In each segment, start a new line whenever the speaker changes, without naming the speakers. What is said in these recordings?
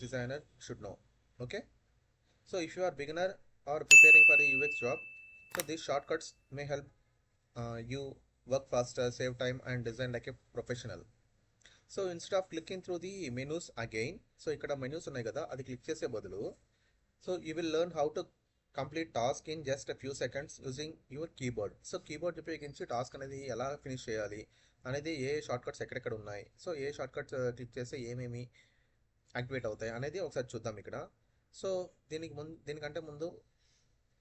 designer should know. Okay, so if you are beginner or preparing for a UX job, so these shortcuts may help you work faster, save time, and design like a professional. So instead of clicking through the menus again, so ఇక్కడ menus ఉన్నాయి కదా, అది click చేసే బదులు so you will learn how to complete task in just few seconds using your keyboard. So keyboard ఉపయోగించి task అనేది ఎలా finish చేయాలి అనేది, ఏ షార్ట్ కట్స్ ఎక్కడెక్కడ ఉన్నాయి, సో ఏ షార్ట్ కట్స్ క్లిక్ చేస్తే ఏమేమి యాక్టివేట్ అవుతాయి అనేది ఒకసారి చూద్దాం ఇక్కడ. సో దీనికంటే ముందు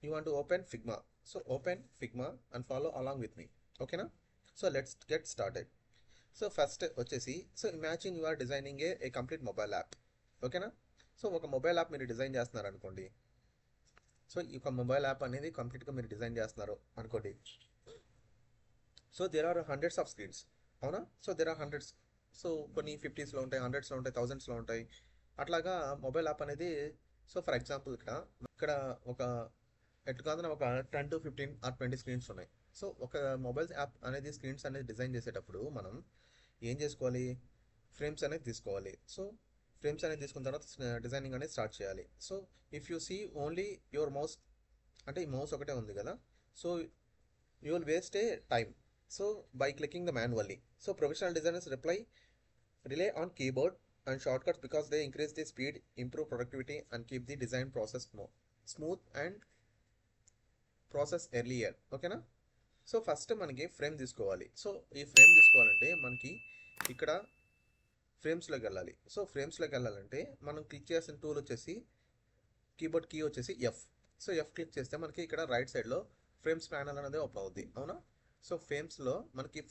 you want to open Figma. So open Figma and follow along with me. ఓకేనా? So let's get started. So first వచ్చేసి, so imagine you are designing a complete mobile app. ఓకేనా? సో ఒక మొబైల్ యాప్ మీరు design చేస్తున్నారు అనుకోండి. So ఈ ఒక mobile app అనేది కంప్లీట్గా మీరు డిజైన్ చేస్తున్నారు అనుకోండి. So there are hundreds of screens. అవునా? So there are hundreds. So కొన్ని 50స్లో ఉంటాయి, 100స్లో ఉంటాయి, 1000స్లో ఉంటాయి. అట్లాగా మొబైల్ యాప్ అనేది, సో ఫర్ ఎగ్జాంపుల్ ఇక్కడ ఒక ఎటు కాదన్నా ఒక 10 to 15 or 20 స్క్రీన్స్ ఉన్నాయి. సో ఒక మొబైల్ యాప్ అనేది స్క్రీన్స్ అనేది డిజైన్ చేసేటప్పుడు మనం ఏం చేసుకోవాలి? ఫ్రేమ్స్ అనేది తీసుకోవాలి. సో ఫ్రేమ్స్ అనేది తీసుకున్న తర్వాత డిజైనింగ్ అనేది స్టార్ట్ చేయాలి. So if you see only your mouse, అంటే ఈ మౌస్ ఒకటే ఉంది కదా, so you will waste a time. So by clicking the manually. So professional designers rely on keyboard and shortcuts because they increase the speed, improve productivity and keep the design process smooth and process earlier. ఓకేనా? So first మనకి frame తీసుకోవాలి. So ఈ frame తీసుకోవాలంటే మనకి ఇక్కడ ఫ్రేమ్స్లోకి వెళ్ళాలి. So ఫ్రేమ్స్లోకి వెళ్ళాలంటే మనం క్లిక్ చేసిన టూల్ వచ్చేసి, కీబోర్డ్ కీ వచ్చేసి ఎఫ్. సో ఎఫ్ క్లిక్ చేస్తే మనకి ఇక్కడ రైట్ సైడ్లో ఫ్రేమ్స్ ప్యానల్ అనేది ఓపెన్ అవుద్ది. అవునా? సో ఫ్రేమ్స్లో మనకి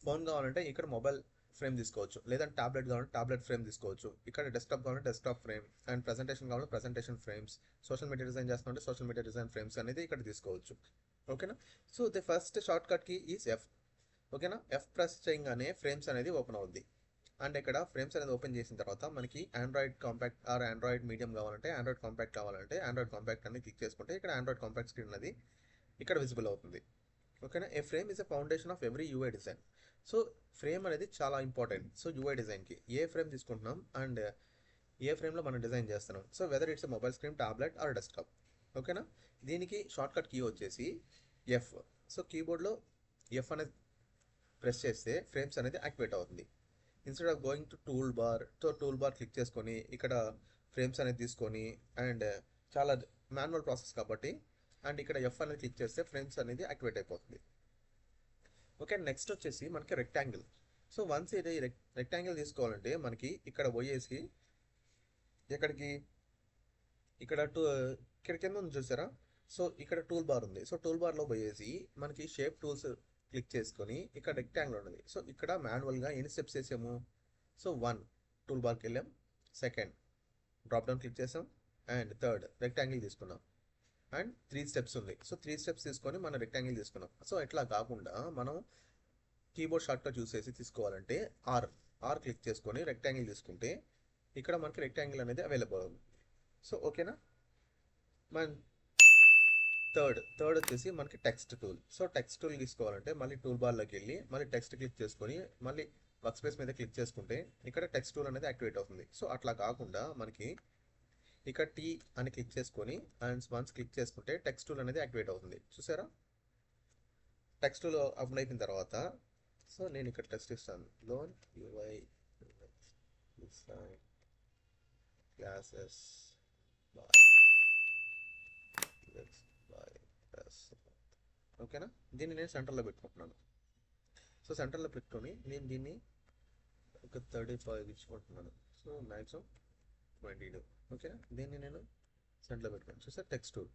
ఫోన్ కావాలంటే ఇక్కడ మొబైల్ ఫ్రేమ్ తీసుకోవచ్చు, లేదంటే టాబ్లెట్ కావాలంటే టాబ్లెట్ ఫ్రేమ్ తీసుకోవచ్చు, ఇక్కడ డెస్క్టాప్ కావాలంటే డెస్క్టాప్ ఫ్రేమ్, అండ్ ప్రజెంటేషన్ కావాలంటే presentation frames, social media design చేస్తుంటే సోషల్ మీడియా డిజైన్ ఫ్రేమ్స్ అనేది ఇక్కడ తీసుకోవచ్చు. ఓకేనా? So the first shortcut key is F. ఓకేనా? ఎఫ్ ప్రెస్ చేయగానే ఫ్రేమ్స్ అనేది ఓపెన్ అవుద్ది. అండ్ ఇక్కడ ఫ్రేమ్స్ అనేది ఓపెన్ చేసిన తర్వాత మనకి Android compact or Android medium కావాలంటే ఆండ్రాయిడ్ కాంపాక్ట్ కావాలంటే ఆండ్రాయిడ్ కాంపాక్ట్ అని క్లిక్ చేసుకుంటే ఇక్కడ ఆండ్రాయిడ్ కాంపాక్ట్ స్క్రీన్ అనేది ఇక్కడ విజిబుల్ అవుతుంది. ఓకేనా? A frame is a foundation of every UI design. So frame అనేది చాలా ఇంపార్టెంట్. సో యూఐ డిజైన్కి ఏ ఫ్రేమ్ తీసుకుంటున్నాం అండ్ ఏ ఫ్రేమ్లో మనం డిజైన్ చేస్తున్నాం. So whether it's mobile screen, tablet are desktop. ఓకేనా? దీనికి షార్ట్ కట్ కీ వచ్చేసి ఎఫ్. సో కీబోర్డ్లో ఎఫ్ అనేది ప్రెస్ చేస్తే ఫ్రేమ్స్ అనేది యాక్టివేట్ అవుతుంది. Instead of going to tool bar, so tool bar click చేసుకొని ఇక్కడ ఫ్రేమ్స్ అనేది తీసుకొని, అండ్ చాలా మాన్యువల్ ప్రాసెస్ కాబట్టి, అండ్ ఇక్కడ ఎఫ్ అనేది క్లిక్ చేస్తే ఫ్రేమ్స్ అనేది యాక్టివేట్ అయిపోతుంది. ఓకే, నెక్స్ట్ వచ్చేసి మనకి రెక్టాంగిల్. సో వన్స్ ఇది రెక్టాంగిల్ తీసుకోవాలంటే మనకి ఇక్కడ పోయేసి ఎక్కడికి, ఇక్కడ ఇక్కడ కింద ఉంది చూసారా? సో ఇక్కడ టూల్ బార్ ఉంది. సో టూల్ బార్లో పోయేసి మనకి షేప్ టూల్స్ క్లిక్ చేసుకొని ఇక్కడ రెక్టాంగిల్ ఉన్నది. సో ఇక్కడ మాన్యువల్గా ఎన్ని స్టెప్స్ వేసాము? సో 1 టూల్ బార్కి వెళ్ళాం, సెకండ్ డ్రాప్ డౌన్ క్లిక్ చేసాం, అండ్ థర్డ్ రెక్టాంగిల్ తీసుకున్నాం, అండ్ 3 స్టెప్స్ ఉంది. సో 3 స్టెప్స్ తీసుకొని మనం రెక్టాంగిల్ తీసుకున్నాం. సో ఇట్లా కాకుండా మనం కీబోర్డ్ షార్ట్కట్ యూస్ చేసి తీసుకోవాలంటే ఆర్ క్లిక్ చేసుకొని రెక్టాంగిల్ తీసుకుంటే ఇక్కడ మనకి రెక్టాంగిల్ అనేది అవైలబుల్ ఉంది. సో ఓకేనా? మన థర్డ్ వచ్చేసి మనకి text tool. So text tool తీసుకోవాలంటే మళ్ళీ టూల్ బార్లోకి వెళ్ళి మళ్ళీ టెక్స్ట్ క్లిక్ చేసుకొని మళ్ళీ వర్క్ స్పేస్ మీద క్లిక్ చేసుకుంటే ఇక్కడ టెక్స్ట్ టూల్ అనేది యాక్టివేట్ అవుతుంది. సో అట్లా కాకుండా మనకి ఇక్కడ టీ అని క్లిక్ చేసుకొని అండ్ వన్స్ క్లిక్ చేసుకుంటే టెక్స్ట్ టూల్ అనేది యాక్టివేట్ అవుతుంది. చూసారా? టెక్స్ట్ టూల్ అప్లై అయిపోయిన తర్వాత, సో నేను ఇక్కడ టెక్స్ట్ ఇస్తాను, loan UI design classes by ఓకేనా? దీన్ని నేను సెంటర్లో పెట్టుకుంటున్నాను. సో సెంటర్లో పెట్టుకొని నేను దీన్ని ఒక 35 ఇచ్చుకుంటున్నాను. So maximum 22. ఓకేనా? దీన్ని నేను సెంటర్లో పెట్టుకున్నాను. చూసారు? Text tool.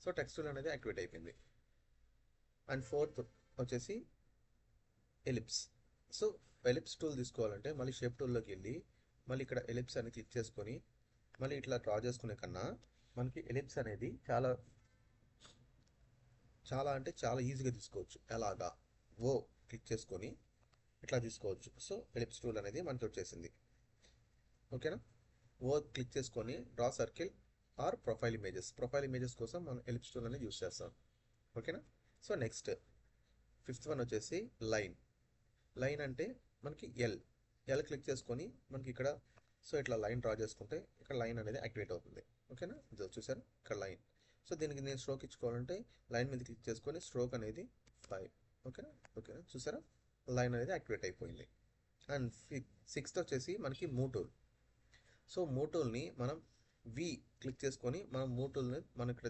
So text tool అనేది యాక్టివేట్ అయిపోయింది. అండ్ ఫోర్త్ వచ్చేసి ఎలిప్స్. సో ఎలిప్స్ టూల్ తీసుకోవాలంటే మళ్ళీ షేప్ టూల్లోకి వెళ్ళి మళ్ళీ ఇక్కడ ఎలిప్స్ అని క్లిక్ చేసుకొని మళ్ళీ ఇట్లా డ్రా చేసుకునే కన్నా మనకి ఎలిప్స్ అనేది చాలా అంటే చాలా ఈజీగా తీసుకోవచ్చు. ఎలాగా? ఓ క్లిక్ చేసుకొని ఇట్లా తీసుకోవచ్చు. సో ఎలిప్స్ టూల్ అనేది మనకి వచ్చేసింది. ఓకేనా? ఓ క్లిక్ చేసుకొని draw circle or profile images కోసం మనం ఎలిప్స్ టూల్ అనేది యూస్ చేస్తాం. ఓకేనా? సో నెక్స్ట్ ఫిఫ్త్ వన్ వచ్చేసి లైన్ అంటే మనకి ఎల్ క్లిక్ చేసుకొని మనకి ఇక్కడ సో ఇట్లా లైన్ డ్రా చేసుకుంటే ఇక్కడ లైన్ అనేది యాక్టివేట్ అవుతుంది. ఓకేనా, ఇది చూసారు ఇక్కడ లైన్. సో దీనికి నేను స్ట్రోక్ ఇచ్చుకోవాలంటే లైన్ మీద క్లిక్ చేసుకొని స్ట్రోక్ అనేది 5. ఓకేనా, ఓకేనా చూసారా లైన్ అనేది యాక్టివేట్ అయిపోయింది. అండ్ సిక్స్త్ వచ్చేసి మనకి మూవ్ టూల్. సో మూవ్ టూల్ని మనం వి క్లిక్ చేసుకొని మనం మూవ్ టూల్ని మనం ఇక్కడ,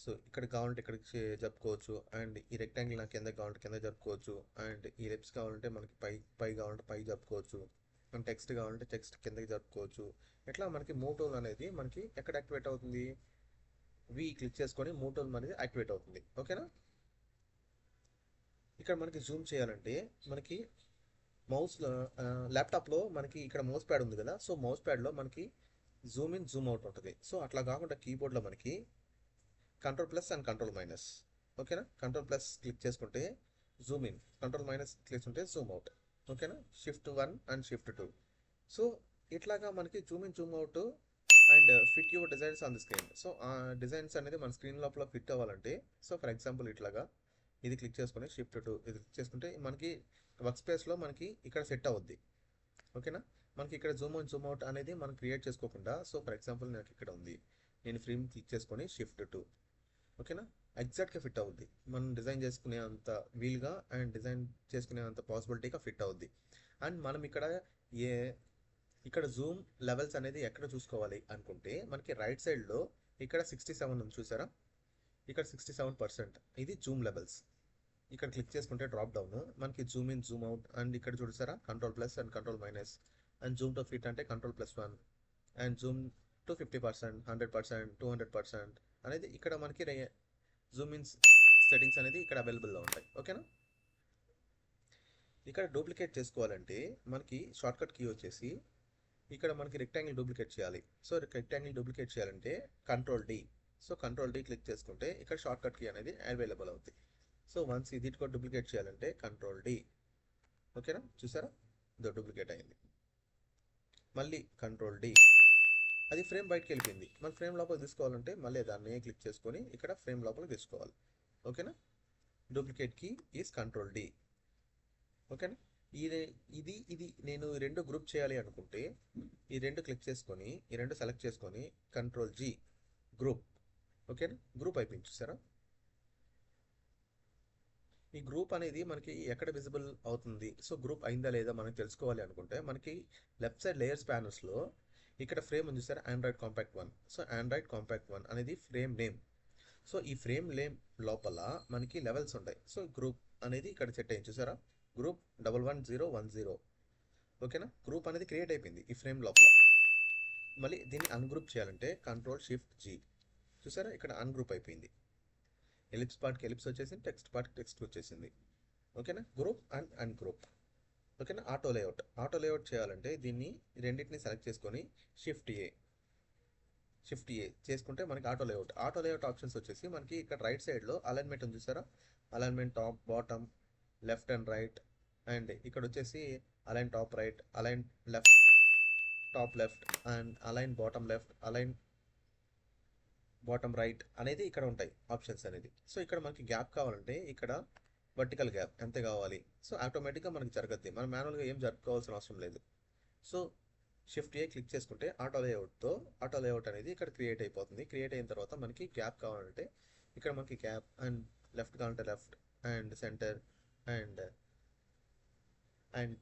సో ఇక్కడ కావాలంటే ఇక్కడికి జరుపుకోవచ్చు. అండ్ ఈ రెక్టాంగిల్ నాకు కింద కావాలంటే కింద జరుపుకోవచ్చు. అండ్ ఈ లెప్స్ కావాలంటే మనకి పై కావాలంటే పై జరుపుకోవచ్చు. అండ్ టెక్స్ట్ కావాలంటే టెక్స్ట్ కిందకి జరుపుకోవచ్చు. ఇట్లా మనకి మూవ్ టూల్ అనేది మనకి ఎక్కడ యాక్టివేట్ అవుతుంది, వి క్లిక్ చేసుకొని మూవ్ టూల్ అనేది యాక్టివేట్ అవుతుంది. ఓకేనా, ఇక్కడ మనకి జూమ్ చేయాలంటే మనకి మౌస్లో ల్యాప్టాప్లో మనకి ఇక్కడ మౌస్ ప్యాడ్ ఉంది కదా, సో మౌస్ ప్యాడ్లో మనకి జూమ్ ఇన్ జూమ్ అవుట్ ఉంటుంది. సో అట్లా కాకుండా కీబోర్డ్లో మనకి control plus and control minus. ఓకేనా, కంట్రోల్ ప్లస్ క్లిక్ చేసుకుంటే Zoom in, control minus click చేసుకుంటే జూమ్ అవుట్. ఓకేనా, షిఫ్ట్ 1 అండ్ షిఫ్ట్ 2. సో ఇట్లాగా మనకి Zoom in Zoom out and fit your designs on the screen. So ఆ designs అనేది మన screen లోపల ఫిట్ అవ్వాలంటే, సో ఫర్ ఎగ్జాంపుల్ ఇట్లాగా ఇది క్లిక్ చేసుకుని షిఫ్ట్ 2 ఇది క్లిక్ చేసుకుంటే మనకి వర్క్ స్పేస్లో మనకి ఇక్కడ సెట్ అవుద్ది. ఓకేనా, మనకి ఇక్కడ జూమ్ ఇన్ జూమ్ అవుట్ అనేది మనం క్రియేట్ చేసుకోకుండా, సో ఫర్ ఎగ్జాంపుల్ నాకు ఇక్కడ ఉంది, నేను ఫ్రేమ్ క్లిక్ చేసుకొని షిఫ్ట్ 2. ఓకేనా, ఎగ్జాక్ట్గా ఫిట్ అవుద్ది, మనం డిజైన్ చేసుకునే అంత వీల్గా అండ్ డిజైన్ చేసుకునే అంత పాసిబిలిటీగా ఫిట్ అవుద్ది. అండ్ మనం ఏ ఇక్కడ జూమ్ లెవెల్స్ అనేది ఎక్కడ చూసుకోవాలి అనుకుంటే మనకి రైట్ సైడ్లో ఇక్కడ 67 ఉంది చూసారా, ఇక్కడ 67% ఇది జూమ్ లెవెల్స్. ఇక్కడ క్లిక్ చేసుకుంటే డ్రాప్ డౌన్ మనకి Zoom in Zoom out and ఇక్కడ చూసారా control plus and control minus. And Zoom to fit అంటే కంట్రోల్ +1 అండ్ జూమ్ టు 50%, 100%, 200% అనేది ఇక్కడ మనకి జూమ్ ఇన్ సెట్టింగ్స్ అనేది ఇక్కడ అవైలబుల్లో ఉంటాయి. ఓకేనా, ఇక్కడ డూప్లికేట్ చేసుకోవాలంటే మనకి షార్ట్కట్ కీ వచ్చేసి ఇక్కడ మనకి రెక్టాంగిల్ డూప్లికేట్ చేయాలి. సో రెక్టాంగిల్ డూప్లికేట్ చేయాలంటే control D. So control D click చేసుకుంటే ఇక్కడ షార్ట్కట్ కీ అనేది అవైలబుల్ అవుతుంది. సో వన్స్ ఇది కూడా డూప్లికేట్ చేయాలంటే కంట్రోల్ D. ఓకేనా, చూసారా ఇది డూప్లికేట్ అయింది. మళ్ళీ కంట్రోల్ D, అది ఫ్రేమ్ బయటకు వెళ్ళిపోయింది. మన ఫ్రేమ్ లోపల తీసుకోవాలంటే మళ్ళీ దాన్ని క్లిక్ చేసుకొని ఇక్కడ ఫ్రేమ్ లోపల తీసుకోవాలి. ఓకేనా, duplicate key is control D. ఓకేనా, ఇది నేను రెండు గ్రూప్ చేయాలి అనుకుంటే ఈ రెండు క్లిక్ చేసుకొని ఈ రెండు సెలెక్ట్ చేసుకొని కంట్రోల్ G గ్రూప్. ఓకేనా, గ్రూప్ అయిపోయింది చూసారా. ఈ గ్రూప్ అనేది మనకి ఎక్కడ విజిబుల్ అవుతుంది, సో గ్రూప్ అయిందా లేదా మనం తెలుసుకోవాలి అనుకుంటే మనకి లెఫ్ట్ సైడ్ లేయర్స్ ప్యానల్స్లో ఇక్కడ ఫ్రేమ్ ఉంది చూసారా, Android compact 1. So Android compact 1 అనేది ఫ్రేమ్ నేమ్. సో ఈ ఫ్రేమ్ నేమ్ లోపల మనకి లెవెల్స్ ఉంటాయి. సో గ్రూప్ అనేది ఇక్కడ సెట్ అయింది చూసారా, గ్రూప్ 11010. ఓకేనా, గ్రూప్ అనేది క్రియేట్ అయిపోయింది ఈ ఫ్రేమ్ లోపల. మళ్ళీ దీన్ని అన్గ్రూప్ చేయాలంటే కంట్రోల్-Shift-G. చూసారా ఇక్కడ అన్గ్రూప్ అయిపోయింది. ఎలిప్స్ పార్ట్కి ఎలిప్స్ వచ్చేసింది, టెక్స్ట్ పార్ట్కి టెక్స్ట్ వచ్చేసింది. ఓకేనా, గ్రూప్ అండ్ అన్గ్రూప్. ఓకేనా, ఆటో లేఅవుట్ చేయాలంటే దీన్ని రెండింటిని సెలెక్ట్ చేసుకొని షిఫ్ట్ ఏ చేసుకుంటే మనకి ఆటో లేఅవుట్ ఆప్షన్స్ వచ్చేసి మనకి ఇక్కడ రైట్ సైడ్లో అలైన్మెంట్ ఉంది చూసారా, alignment top bottom left and right. And ఇక్కడ వచ్చేసి align top right, align left top left and align bottom left, align bottom right అనేది ఇక్కడ ఉంటాయి ఆప్షన్స్ అనేది. సో ఇక్కడ మనకి గ్యాప్ కావాలంటే ఇక్కడ వర్టికల్ గ్యాప్ ఎంత కావాలి, సో ఆటోమేటిక్గా మనకి జరగద్ది, మనం మాన్యువల్గా ఏం జరుపుకోవాల్సిన అవసరం లేదు. సో షిఫ్ట్ ఏ క్లిక్ చేసుకుంటే ఆటో లేఅవుట్ అనేది ఇక్కడ క్రియేట్ అయిపోతుంది. క్రియేట్ అయిన తర్వాత మనకి గ్యాప్ కావాలంటే ఇక్కడ మనకి గ్యాప్ అండ్ లెఫ్ట్ కావాలంటే left and centre and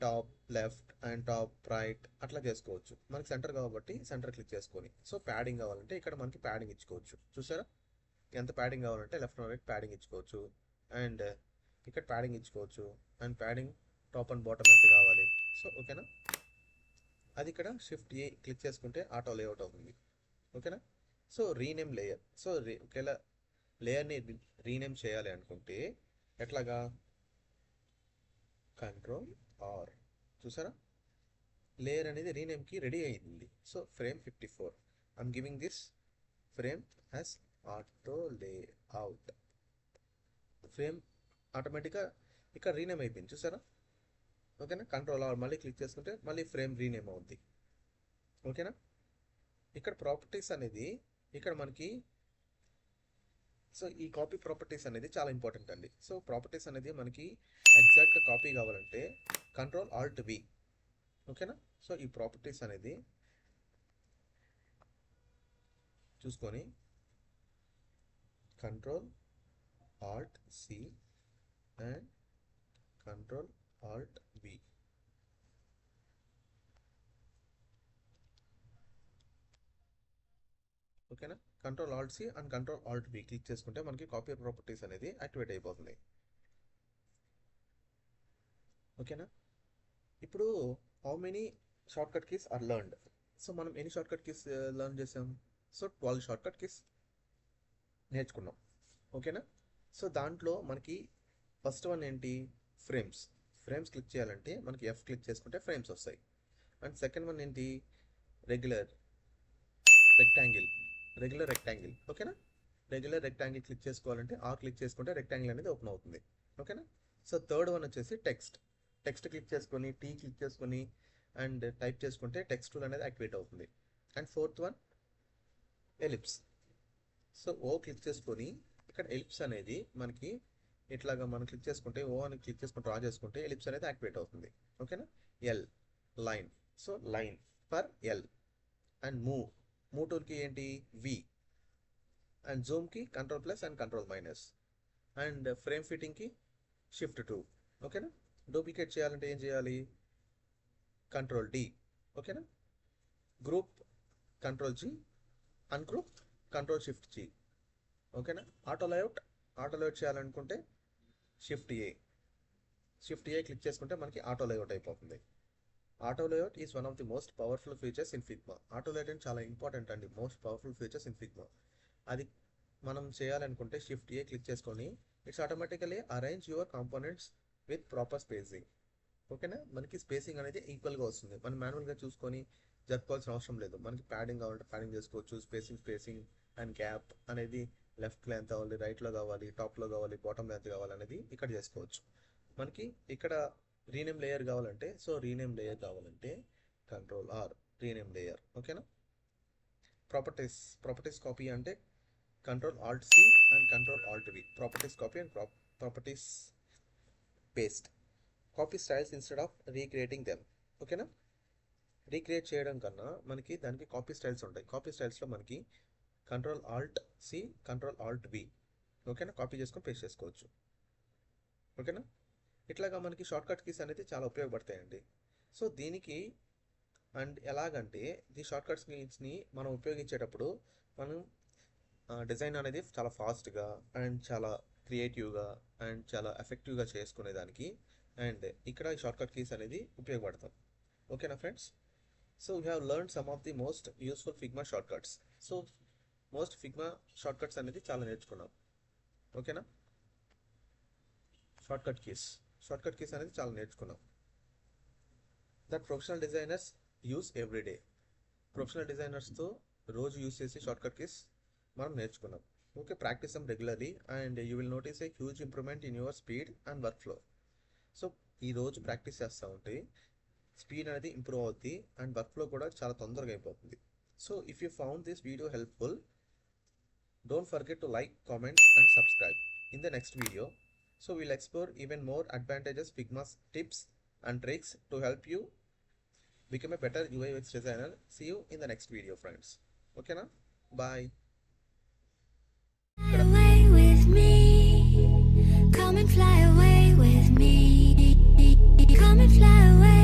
top left and top right అట్లా చేసుకోవచ్చు. మనకి సెంటర్ కాబట్టి సెంటర్ క్లిక్ చేసుకొని. సో ప్యాడింగ్ కావాలంటే ఇక్కడ మనకి ప్యాడింగ్ ఇచ్చుకోవచ్చు. చూసారా ఎంత ప్యాడింగ్ కావాలంటే లెఫ్ట్ అండ్ రైట్ ప్యాడింగ్ ఇచ్చుకోవచ్చు. అండ్ ఇక్కడ ప్యాడింగ్ ఇచ్చుకోవచ్చు. And padding top and bottom ఎంత కావాలి. సో ఓకేనా, అది ఇక్కడ షిఫ్ట్ ఏ క్లిక్ చేసుకుంటే ఆటో లేఅవుట్ అవుతుంది. ఓకేనా, సో రీనేమ్ లేయర్. సో ఒకవేళ లేయర్ని రీనేమ్ చేయాలి అనుకుంటే ఎట్లాగా, కంట్రోల్-R. చూసారా లేయర్ అనేది రీనేమ్కి రెడీ అయింది. So frame 54 I'm giving this frame as auto layout. Frame ఆటోమేటిక్గా ఇక్కడ రీనేమ్ అయిపోయింది చూసారా. ఓకేనా, కంట్రోల్-R మళ్ళీ క్లిక్ చేసుకుంటే మళ్ళీ ఫ్రేమ్ రీనేమ్ అవుద్ది. ఓకేనా, ఇక్కడ ప్రాపర్టీస్ అనేది ఇక్కడ మనకి, సో ఈ కాపీ ప్రాపర్టీస్ అనేది చాలా ఇంపార్టెంట్ అండి. సో ప్రాపర్టీస్ అనేది మనకి ఎగ్జాక్ట్గా కాపీ కావాలంటే కంట్రోల్-Alt-V. ఓకేనా. సో ఈ ప్రాపర్టీస్ అనేది చూసుకొని control alt C and control alt V. ఓకేనా. Control alt C and control alt V click చేసుకుంటే మనకి కాపీ ప్రాపర్టీస్ అనేది యాక్టివేట్ అయిపోతుంది. ఓకేనా. ఇప్పుడు how many shortcut keys are learned. So మనం ఎన్ని షార్ట్ కట్ కీస్ లర్న్ చేసాం? సో 12 షార్ట్ కట్ కీస్ నేర్చుకున్నాం. ఓకేనా. సో దాంట్లో మనకి ఫస్ట్ వన్ ఏంటి? ఫ్రేమ్స్. ఫ్రేమ్స్ క్లిక్ చేయాలంటే మనకి ఎఫ్ క్లిక్ చేసుకుంటే ఫ్రేమ్స్ వస్తాయి. అండ్ సెకండ్ వన్ ఏంటి? Regular rectangle. ఓకేనా. రెగ్యులర్ రెక్టాంగిల్ క్లిక్ చేసుకోవాలంటే ఆర్ క్లిక్ చేసుకుంటే రెక్టాంగిల్ అనేది ఓపెన్ అవుతుంది. ఓకేనా. సో థర్డ్ వన్ వచ్చేసి టెక్స్ట్ క్లిక్ చేసుకొని టీ క్లిక్ చేసుకొని అండ్ టైప్ చేసుకుంటే టెక్స్ట్ టూల్ అనేది యాక్టివేట్ అవుతుంది. And fourth one ellipse. So O click చేసుకొని ఇక్కడ ఎలిప్స్ అనేది మనకి ఇట్లాగా మనం క్లిక్ చేసుకుంటే ఓ అని క్లిక్ చేసుకుంటే డ్రా చేసుకుంటే ఎలిప్స్ అనేది యాక్టివేట్ అవుతుంది. ఓకేనా. L line. So line for L. And move టూల్కి ఏంటి? వి. అండ్ జూమ్కి control plus and control minus. And frame ఫిట్టింగ్కి షిఫ్ట్ 2. ఓకేనా. డూప్లికేట్ చేయాలంటే ఏం చేయాలి? Control D. ఓకేనా. Group control G. Ungroup control shift G. ఓకేనా. ఆటో లేఅవుట్ చేయాలనుకుంటే షిఫ్ట్ ఏ క్లిక్ చేసుకుంటే మనకి ఆటో లేఅవుట్ అయిపోతుంది. Auto layout is one of the most powerful features in Figma. Auto layout అంటే చాలా ఇంపార్టెంట్ అండి, most powerful features in Figma. అది మనం చేయాలనుకుంటే షిఫ్ట్ ఏ క్లిక్ చేసుకొని it's automatically arrange your components with proper spacing. ఓకేనా. మనకి స్పేసింగ్ అనేది ఈక్వల్గా వస్తుంది. మనం మాన్యువల్గా చూసుకొని జరుపుకోవాల్సిన అవసరం లేదు. మనకి ప్యాడింగ్ కావాలంటే ప్యాడింగ్ చేసుకోవచ్చు. స్పేసింగ్ అండ్ గ్యాప్ అనేది లెఫ్ట్లో ఎంత కావాలి, రైట్లో కావాలి, టాప్లో కావాలి, బాటంలో ఎంత కావాలి అనేది ఇక్కడ చేసుకోవచ్చు. మనకి ఇక్కడ రీనేమ్ లేయర్ కావాలంటే కంట్రోల్ ఆర్ రీనేమ్ లేయర్. ఓకేనా. ప్రాపర్టీస్ కాపీ అంటే control alt C and control alt V. Properties copy and properties paste. Copy styles instead of recreating them. ఓకేనా. రీక్రియేట్ చేయడం కన్నా మనకి దానికి కాపీ స్టైల్స్ ఉంటాయి. కాపీ స్టైల్స్లో మనకి control alt C control alt V. ఓకేనా. కాపీ చేసుకొని పేస్ట్ చేసుకోవచ్చు. ఓకేనా. ఇట్లాగా మనకి షార్ట్ కట్ కీస్ అనేది చాలా ఉపయోగపడతాయండి. సో దీనికి అండ్ ఎలాగంటే ఈ షార్ట్ కట్ కీస్ని మనం ఉపయోగించేటప్పుడు మనం డిజైన్ అనేది చాలా ఫాస్ట్గా అండ్ చాలా క్రియేటివ్గా అండ్ చాలా ఎఫెక్టివ్గా చేసుకునేదానికి అండ్ ఇక్కడ ఈ షార్ట్ కట్ కీస్ అనేది ఉపయోగపడతాం. ఓకేనా friends. So we have learn some of the most useful Figma short cuts. So most Figma short cuts అనేది చాలా నేర్చుకున్నాం. ఓకేనా. షార్ట్ కట్ కీస్ అనేది చాలా నేర్చుకున్నాం that professional designers use everyday. Professional డిజైనర్స్తో రోజు యూస్ చేసి షార్ట్ కట్ కీస్ మనం నేర్చుకున్నాం. Okay. Practise them regularly and you will notice a huge improvement in your speed and workflow. So ఈరోజు practice చేస్తూ ఉంటే స్పీడ్ అనేది ఇంప్రూవ్ అవుద్ది అండ్ వర్క్ ఫ్లో కూడా చాలా తొందరగా అయిపోతుంది. So if you found this video helpful, don't forget to like, comment and subscribe. In the next video, so we'll explore even more advantages Figma's tips and tricks to help you become a better UI UX designer. See you in the next video, friends. Okay na? Bye.
Away with me, come and fly away.